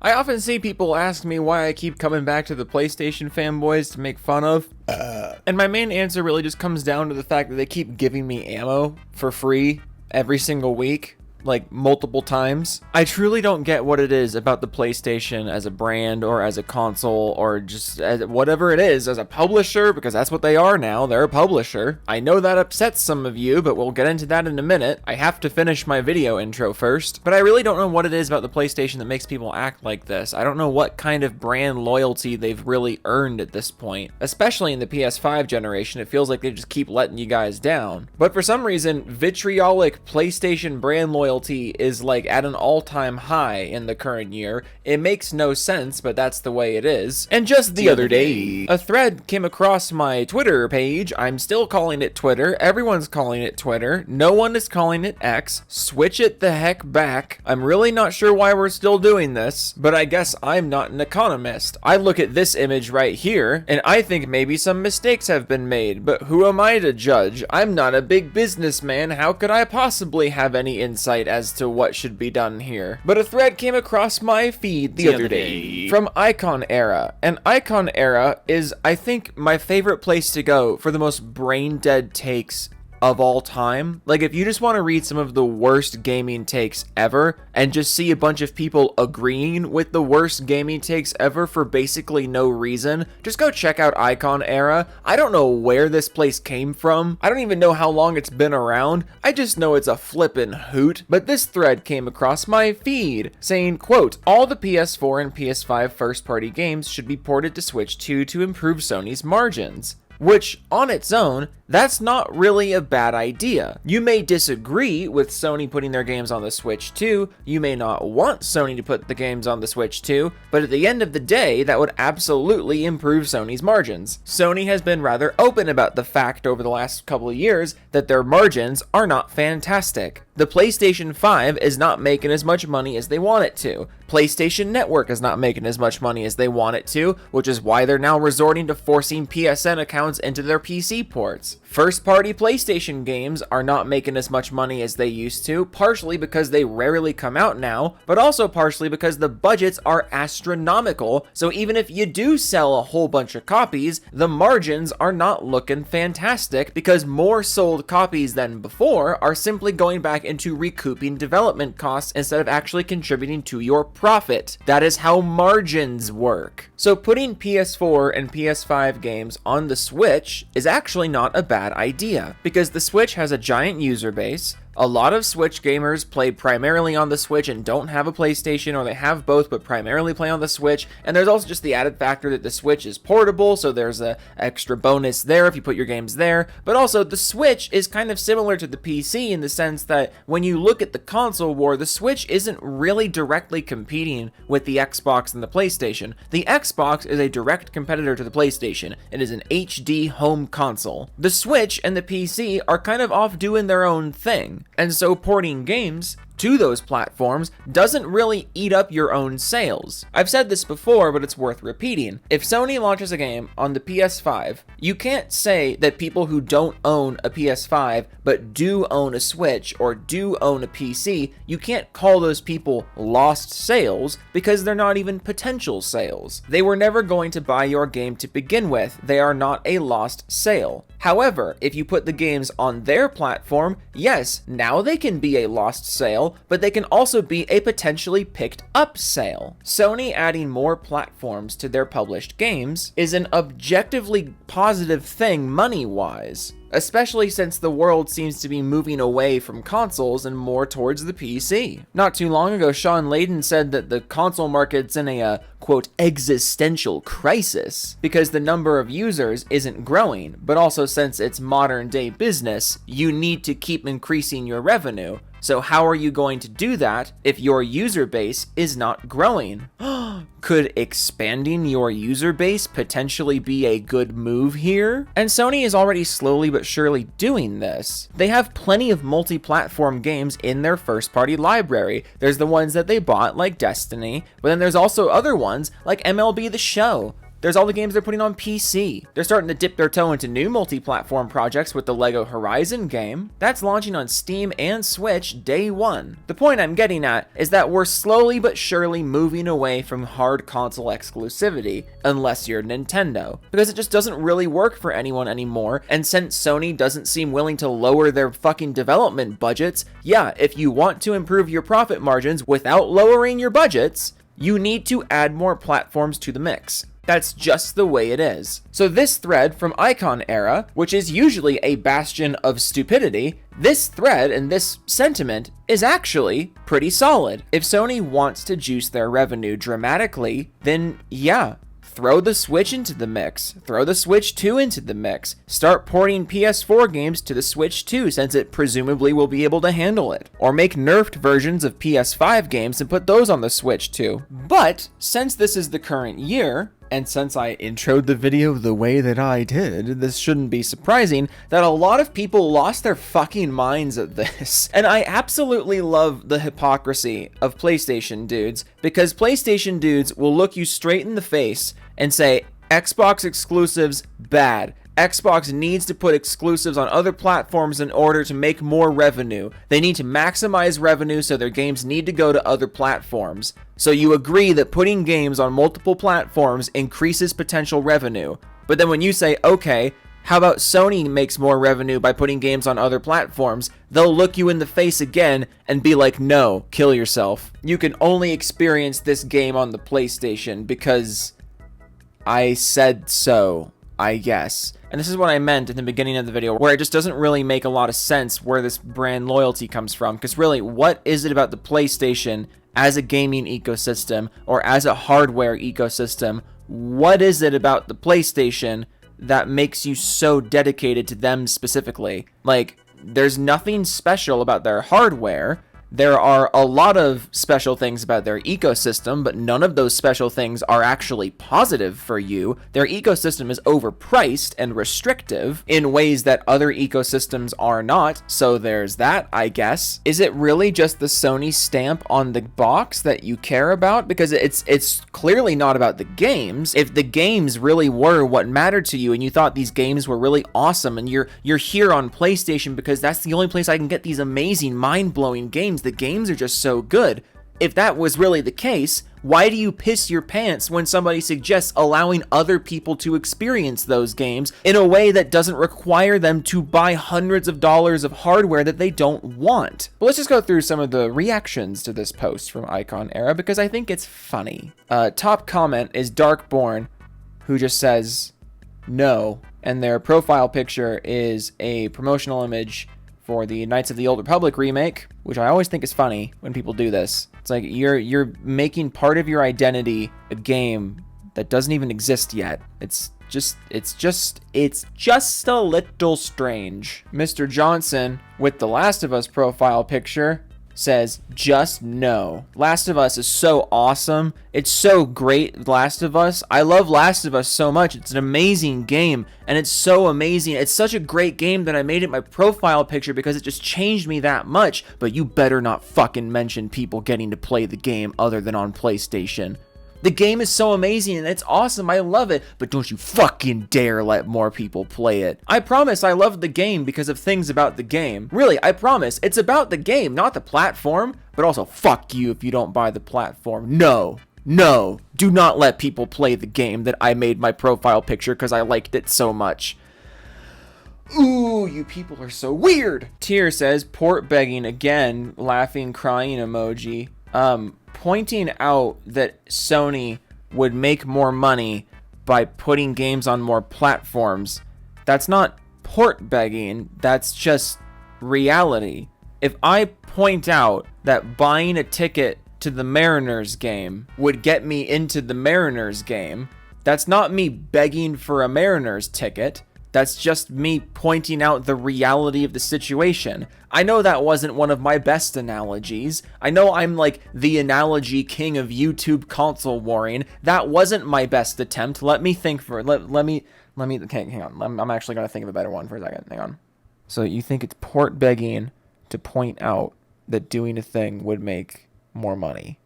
I often see people ask me why I keep coming back to the PlayStation fanboys to make fun of. And my main answer really just comes down to the fact that they keep giving me ammo for free every single week. Like multiple times. I truly don't get what it is about the PlayStation as a brand or as a console or just as whatever it is as a publisher, because that's what they are now. They're a publisher. I know that upsets some of you, but we'll get into that in a minute. I have to finish my video intro first, but I really don't know what it is about the PlayStation that makes people act like this. I don't know what kind of brand loyalty they've really earned at this point, especially in the PS5 generation. It feels like they just keep letting you guys down. But for some reason, vitriolic PlayStation brand loyalty is like at an all-time high in the current year. It makes no sense, but that's the way it is. And just the other day, a thread came across my Twitter page. I'm still calling it Twitter. Everyone's calling it Twitter. No one is calling it X. Switch it the heck back. I'm really not sure why we're still doing this, but I guess I'm not an economist. I look at this image right here, and I think maybe some mistakes have been made, but who am I to judge? I'm not a big businessman. How could I possibly have any insight as to what should be done here? But a thread came across my feed the other day from Icon Era, and Icon Era is, I think, my favorite place to go for the most brain dead takes of all time. Like, if you just want to read some of the worst gaming takes ever and just see a bunch of people agreeing with the worst gaming takes ever for basically no reason, just go check out Icon Era. I don't know where this place came from. I don't even know how long it's been around. I just know it's a flippin' hoot. But this thread came across my feed saying, quote, all the PS4 and PS5 first-party games should be ported to Switch 2 to improve Sony's margins. Which, on its own, that's not really a bad idea. You may disagree with Sony putting their games on the Switch 2, you may not want Sony to put the games on the Switch 2, but at the end of the day, that would absolutely improve Sony's margins. Sony has been rather open about the fact over the last couple of years that their margins are not fantastic. The PlayStation 5 is not making as much money as they want it to. PlayStation Network is not making as much money as they want it to, which is why they're now resorting to forcing PSN accounts into their PC ports. First-party PlayStation games are not making as much money as they used to, partially because they rarely come out now, but also partially because the budgets are astronomical, so even if you do sell a whole bunch of copies, the margins are not looking fantastic because more sold copies than before are simply going back into recouping development costs instead of actually contributing to your profit. That is how margins work. So putting PS4 and PS5 games on the Switch is actually not a bad idea, because the Switch has a giant user base. A lot of Switch gamers play primarily on the Switch and don't have a PlayStation, or they have both but primarily play on the Switch. And there's also just the added factor that the Switch is portable, so there's an extra bonus there if you put your games there. But also, the Switch is kind of similar to the PC in the sense that when you look at the console war, the Switch isn't really directly competing with the Xbox and the PlayStation. The Xbox is a direct competitor to the PlayStation. It is an HD home console. The Switch and the PC are kind of off doing their own thing. And so porting games to those platforms doesn't really eat up your own sales. I've said this before, but it's worth repeating. If Sony launches a game on the PS5, you can't say that people who don't own a PS5 but do own a Switch or do own a PC, you can't call those people lost sales because they're not even potential sales. They were never going to buy your game to begin with. They are not a lost sale. However, if you put the games on their platform, yes, now they can be a lost sale, but they can also be a potentially picked up sale. Sony adding more platforms to their published games is an objectively positive thing money-wise, especially since the world seems to be moving away from consoles and more towards the PC. Not too long ago, Sean Layden said that the console market's in a, quote, existential crisis because the number of users isn't growing, but also since it's modern day business, you need to keep increasing your revenue. So how are you going to do that if your user base is not growing? Could expanding your user base potentially be a good move here? And Sony is already slowly but surely doing this. They have plenty of multi-platform games in their first-party library. There's the ones that they bought, like Destiny, but then there's also other ones like MLB The Show, There's all the games they're putting on PC. They're starting to dip their toe into new multi-platform projects with the LEGO Horizon game. That's launching on Steam and Switch day one. The point I'm getting at is that we're slowly but surely moving away from hard console exclusivity, unless you're Nintendo, because it just doesn't really work for anyone anymore, and since Sony doesn't seem willing to lower their fucking development budgets, yeah, if you want to improve your profit margins without lowering your budgets, you need to add more platforms to the mix. That's just the way it is. So this thread from Icon Era, which is usually a bastion of stupidity, this thread and this sentiment is actually pretty solid. If Sony wants to juice their revenue dramatically, then yeah, throw the Switch into the mix. Throw the Switch 2 into the mix. Start porting PS4 games to the Switch 2 since it presumably will be able to handle it. Or make nerfed versions of PS5 games and put those on the Switch 2. But since this is the current year, and since I introed the video the way that I did, this shouldn't be surprising that a lot of people lost their fucking minds at this. And I absolutely love the hypocrisy of PlayStation dudes, because PlayStation dudes will look you straight in the face and say, Xbox exclusives, bad. Xbox needs to put exclusives on other platforms in order to make more revenue. They need to maximize revenue, so their games need to go to other platforms. So you agree that putting games on multiple platforms increases potential revenue. But then when you say, okay, how about Sony makes more revenue by putting games on other platforms, they'll look you in the face again and be like, no, kill yourself. You can only experience this game on the PlayStation because I said so, I guess. And this is what I meant in the beginning of the video, where it just doesn't really make a lot of sense where this brand loyalty comes from. Because really, what is it about the PlayStation as a gaming ecosystem or as a hardware ecosystem? What is it about the PlayStation that makes you so dedicated to them specifically? Like, there's nothing special about their hardware. There are a lot of special things about their ecosystem, but none of those special things are actually positive for you. Their ecosystem is overpriced and restrictive in ways that other ecosystems are not, so there's that, I guess. Is it really just the Sony stamp on the box that you care about? Because it's clearly not about the games. If the games really were what mattered to you and you thought these games were really awesome and you're here on PlayStation because that's the only place I can get these amazing, mind-blowing games. The games are just so good. If that was really the case, why do you piss your pants when somebody suggests allowing other people to experience those games in a way that doesn't require them to buy hundreds of dollars of hardware that they don't want? But let's just go through some of the reactions to this post from Icon Era because I think it's funny. Top comment is Darkborn, who just says no, and their profile picture is a promotional image for the Knights of the Old Republic remake, which I always think is funny when people do this. It's like you're making part of your identity a game that doesn't even exist yet. It's just a little strange. Mr. Johnson with the Last of Us profile picture says, just no. Last of Us is so awesome. It's so great, Last of Us. I love Last of Us so much. It's an amazing game, and it's so amazing. It's such a great game that I made it my profile picture because it just changed me that much. But you better not fucking mention people getting to play the game other than on PlayStation. The game is so amazing and it's awesome. I love it, but don't you fucking dare let more people play it. I promise I love the game because of things about the game. Really, I promise. It's about the game, not the platform, but also fuck you if you don't buy the platform. No, do not let people play the game that I made my profile picture because I liked it so much. Ooh, you people are so weird. Tier says, port begging again, laughing, crying emoji. Pointing out that Sony would make more money by putting games on more platforms. That's not port begging, that's just reality. If I point out that buying a ticket to the Mariners game would get me into the Mariners game, that's not me begging for a Mariners ticket. That's just me pointing out the reality of the situation. I know that wasn't one of my best analogies. I know I'm like the analogy king of YouTube console warring. That wasn't my best attempt. Let me think for it. Let me, okay, hang on. I'm actually going to think of a better one for a second. Hang on. So you think it's port begging to point out that doing a thing would make more money.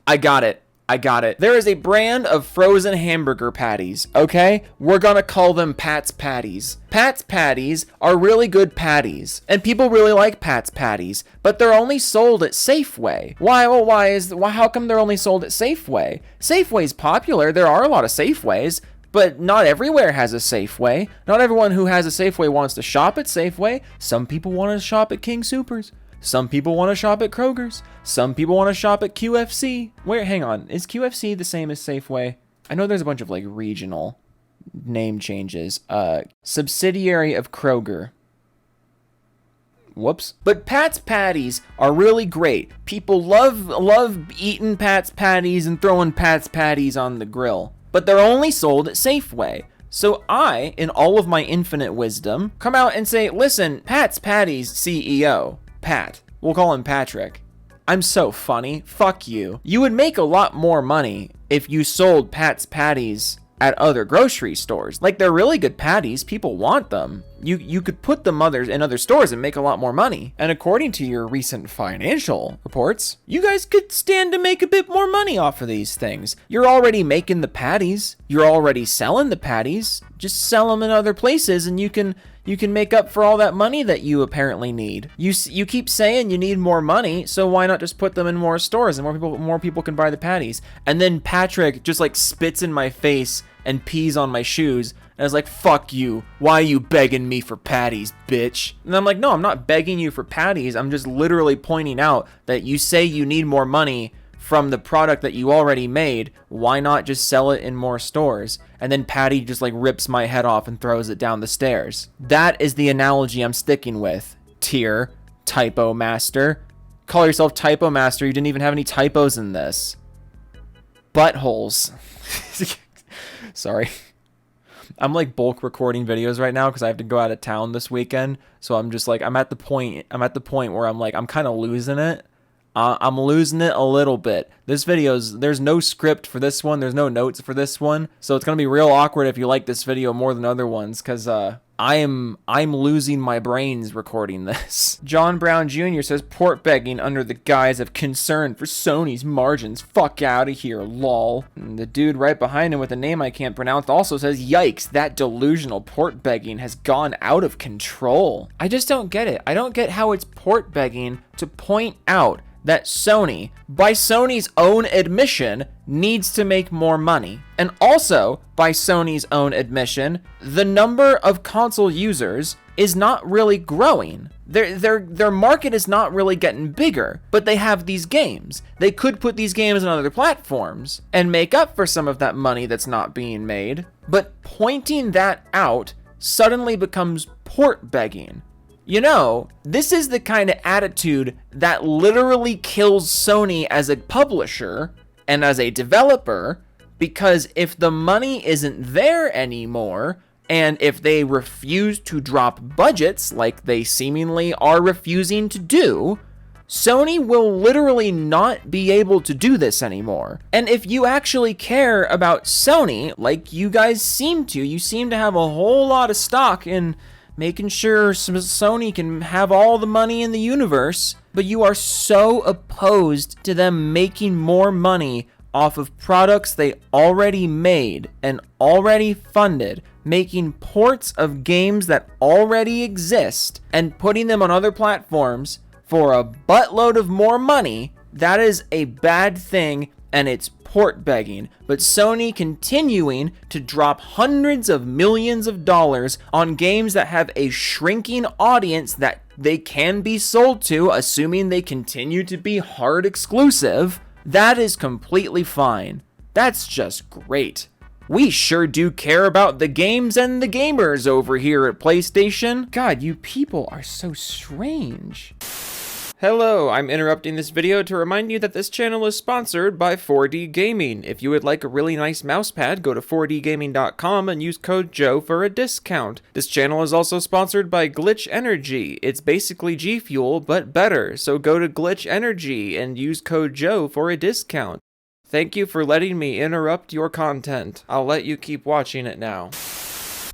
I got it. I got it. There is a brand of frozen hamburger patties, okay? We're gonna call them Pat's Patties. Pat's Patties are really good patties, and people really like Pat's Patties, but they're only sold at Safeway. Why? Well, how come they're only sold at Safeway? Safeway's popular. There are a lot of Safeways, but not everywhere has a Safeway. Not everyone who has a Safeway wants to shop at Safeway. Some people want to shop at King Soopers. Some people want to shop at Kroger's. Some people want to shop at QFC. Hang on. Is QFC the same as Safeway? I know there's a bunch of like regional name changes. Subsidiary of Kroger. Whoops. But Pat's Patties are really great. People love eating Pat's Patties and throwing Pat's Patties on the grill. But they're only sold at Safeway. So I, in all of my infinite wisdom, come out and say, listen, Pat's Patties CEO, Pat, we'll call him Patrick. I'm so funny. Fuck you. You would make a lot more money if you sold Pat's Patties at other grocery stores. Like, they're really good patties. People want them. You could put them in other stores and make a lot more money. And according to your recent financial reports, you guys could stand to make a bit more money off of these things. You're already making the patties. You're already selling the patties. Just sell them in other places and you can make up for all that money that you apparently need. You keep saying you need more money, so why not just put them in more stores and more people can buy the patties? And then Patrick just like spits in my face and pees on my shoes and is like, fuck you. Why are you begging me for patties, bitch? And I'm like, no, I'm not begging you for patties. I'm just literally pointing out that you say you need more money from the product that you already made. Why not just sell it in more stores? And then Patty just like rips my head off and throws it down the stairs. That is the analogy I'm sticking with. Tier, typo master. Call yourself typo master. You didn't even have any typos in this. Buttholes. Sorry. I'm like bulk recording videos right now because I have to go out of town this weekend. So I'm just like, I'm at the point where I'm like, I'm kind of losing it. I'm losing it a little bit. This there's no script for this one. There's no notes for this one. So it's going to be real awkward if you like this video more than other ones because I'm losing my brains recording this. John Brown Jr. says port begging under the guise of concern for Sony's margins. Fuck out of here, lol. And the dude right behind him with a name I can't pronounce also says, yikes, that delusional port begging has gone out of control. I just don't get it. I don't get how it's port begging to point out that Sony, by Sony's own admission, needs to make more money. And also, by Sony's own admission, the number of console users is not really growing. Their market is not really getting bigger, but they have these games. They could put these games on other platforms and make up for some of that money that's not being made. But pointing that out suddenly becomes port begging. You know, this is the kind of attitude that literally kills Sony as a publisher and as a developer, because if the money isn't there anymore, and if they refuse to drop budgets like they seemingly are refusing to do, Sony will literally not be able to do this anymore. And if you actually care about Sony, like you guys seem to, you seem to have a whole lot of stock in making sure Sony can have all the money in the universe, but you are so opposed to them making more money off of products they already made and already funded, making ports of games that already exist and putting them on other platforms for a buttload of more money. That is a bad thing, and it's port begging. But Sony continuing to drop hundreds of millions of dollars on games that have a shrinking audience that they can be sold to, assuming they continue to be hard exclusive, that is completely fine. That's just great. We sure do care about the games and the gamers over here at PlayStation. God, you people are so strange. Hello, I'm interrupting this video to remind you that this channel is sponsored by 4D Gaming. If you would like a really nice mousepad, go to 4dgaming.com and use code Joe for a discount. This channel is also sponsored by Glitch Energy. It's basically G Fuel, but better, so go to Glitch Energy and use code Joe for a discount. Thank you for letting me interrupt your content. I'll let you keep watching it now.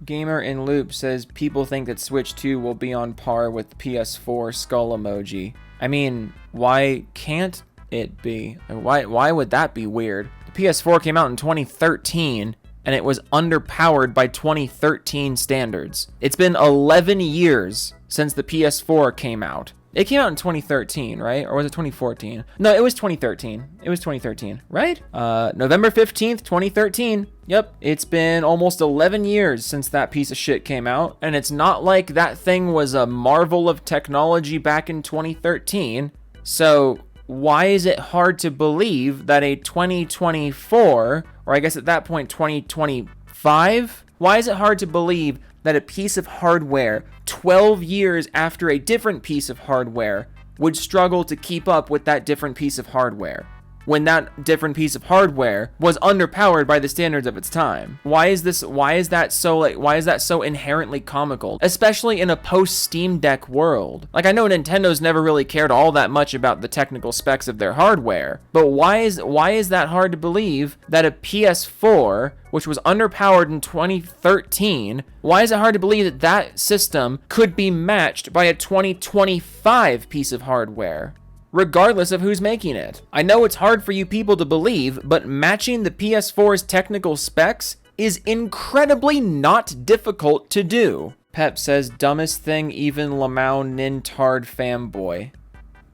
Gamer in Loop says people think that Switch 2 will be on par with PS4 skull emoji. I mean, why can't it be? Why would that be weird? The PS4 came out in 2013, and it was underpowered by 2013 standards. It's been 11 years since the PS4 came out. It came out in 2013, right? Or was it 2014? No, it was 2013. It was 2013, right? November 15th, 2013. Yep, it's been almost 11 years since that piece of shit came out. And it's not like that thing was a marvel of technology back in 2013. So why is it hard to believe that a 2024, or I guess at that point 2025, why is it hard to believe that a piece of hardware 12 years after a different piece of hardware would struggle to keep up with that different piece of hardware when that different piece of hardware was underpowered by the standards of its time? Why is that so inherently comical, especially in a post Steam Deck world? Like, I know Nintendo's never really cared all that much about the technical specs of their hardware, but why is that hard to believe that a PS4, which was underpowered in 2013, why is it hard to believe that that system could be matched by a 2025 piece of hardware, regardless of who's making it? I know it's hard for you people to believe, but matching the PS4's technical specs is incredibly not difficult to do. Pep says, dumbest thing even Lamau Nintard fanboy.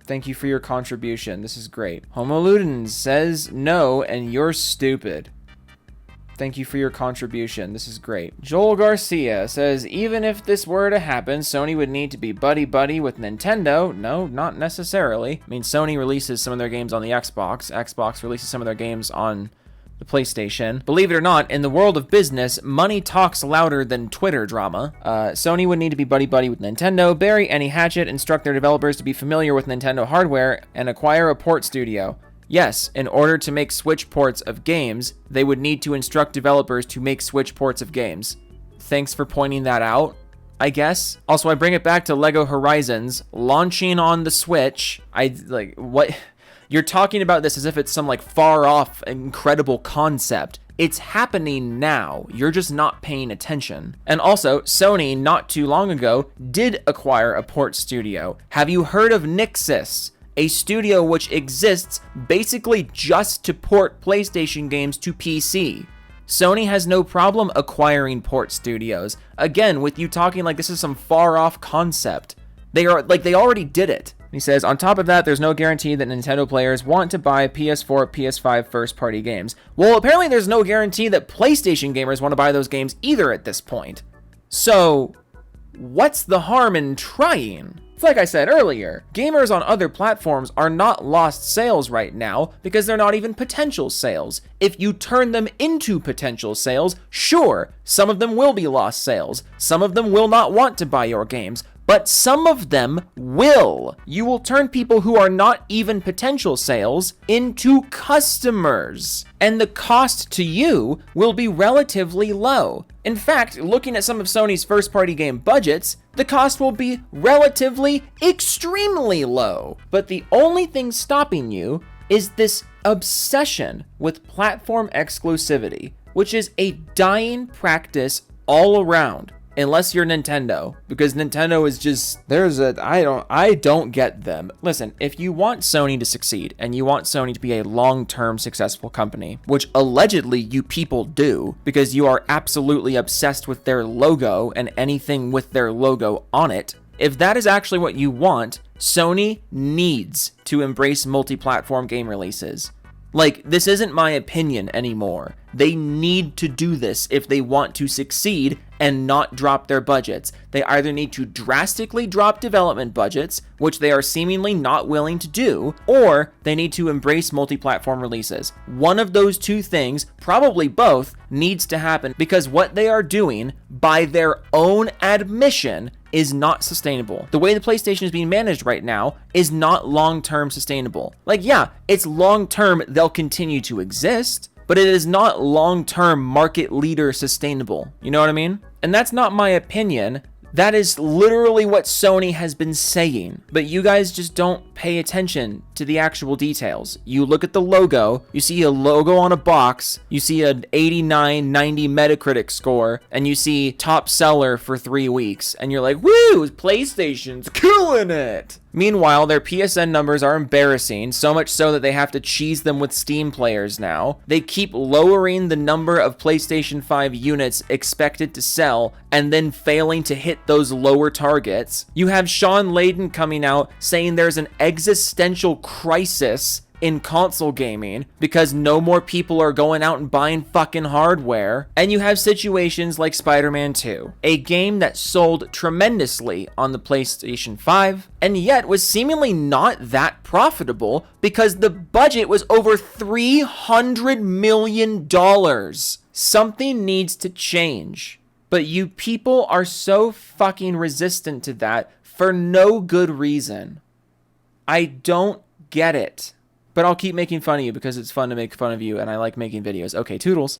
Thank you for your contribution. This is great. Homo Ludens says no, and you're stupid. Thank you for your contribution. This is great. Joel Garcia says, even if this were to happen, Sony would need to be buddy-buddy with Nintendo. No, not necessarily. I mean, Sony releases some of their games on the Xbox. Xbox releases some of their games on the PlayStation. Believe it or not, in the world of business, money talks louder than Twitter drama. Sony would need to be buddy-buddy with Nintendo, bury any hatchet, instruct their developers to be familiar with Nintendo hardware, and acquire a port studio. Yes, in order to make Switch ports of games, they would need to instruct developers to make Switch ports of games. Thanks for pointing that out, I guess. Also, I bring it back to Lego Horizons launching on the Switch. What? You're talking about this as if it's some like far off incredible concept. It's happening now. You're just not paying attention. And also, Sony not too long ago did acquire a port studio. Have you heard of Nixxes? A studio which exists basically just to port PlayStation games to PC. Sony has no problem acquiring port studios. Again, with you talking like this is some far off concept. They already did it. He says, on top of that, there's no guarantee that Nintendo players want to buy PS4, PS5 first-party games. Well, apparently there's no guarantee that PlayStation gamers want to buy those games either at this point. So, what's the harm in trying? It's like I said earlier, gamers on other platforms are not lost sales right now because they're not even potential sales. If you turn them into potential sales, sure, some of them will be lost sales. Some of them will not want to buy your games, but some of them will. You will turn people who are not even potential sales into customers, and the cost to you will be relatively low. In fact, looking at some of Sony's first-party game budgets, the cost will be relatively extremely low. But the only thing stopping you is this obsession with platform exclusivity, which is a dying practice all around. Unless you're Nintendo, because Nintendo is just, I don't get them. Listen, if you want Sony to succeed and you want Sony to be a long-term successful company, which allegedly you people do, because you are absolutely obsessed with their logo and anything with their logo on it, if that is actually what you want, Sony needs to embrace multi-platform game releases. Like, this isn't my opinion anymore. They need to do this if they want to succeed and not drop their budgets. They either need to drastically drop development budgets, which they are seemingly not willing to do, or they need to embrace multi-platform releases. One of those two things, probably both, needs to happen because what they are doing, by their own admission, is not sustainable. The way the PlayStation is being managed right now is not long-term sustainable. Like, yeah, it's long-term, they'll continue to exist, but it is not long-term market leader sustainable. You know what I mean? And that's not my opinion. That is literally what Sony has been saying, but you guys just don't pay attention to the actual details. You look at the logo, you see a logo on a box, you see an 89, 90 Metacritic score, and you see top seller for 3 weeks, and you're like, woo, PlayStation's killing it. Meanwhile, their PSN numbers are embarrassing, so much so that they have to cheese them with Steam players now. They keep lowering the number of PlayStation 5 units expected to sell and then failing to hit those lower targets. You have Sean Layden coming out saying there's an existential crisis in console gaming because no more people are going out and buying fucking hardware. And you have situations like Spider-Man 2, a game that sold tremendously on the PlayStation 5 and yet was seemingly not that profitable because the budget was over $300 million. Something needs to change. But you people are so fucking resistant to that for no good reason. I don't get it. But I'll keep making fun of you because it's fun to make fun of you and I like making videos. Okay, toodles.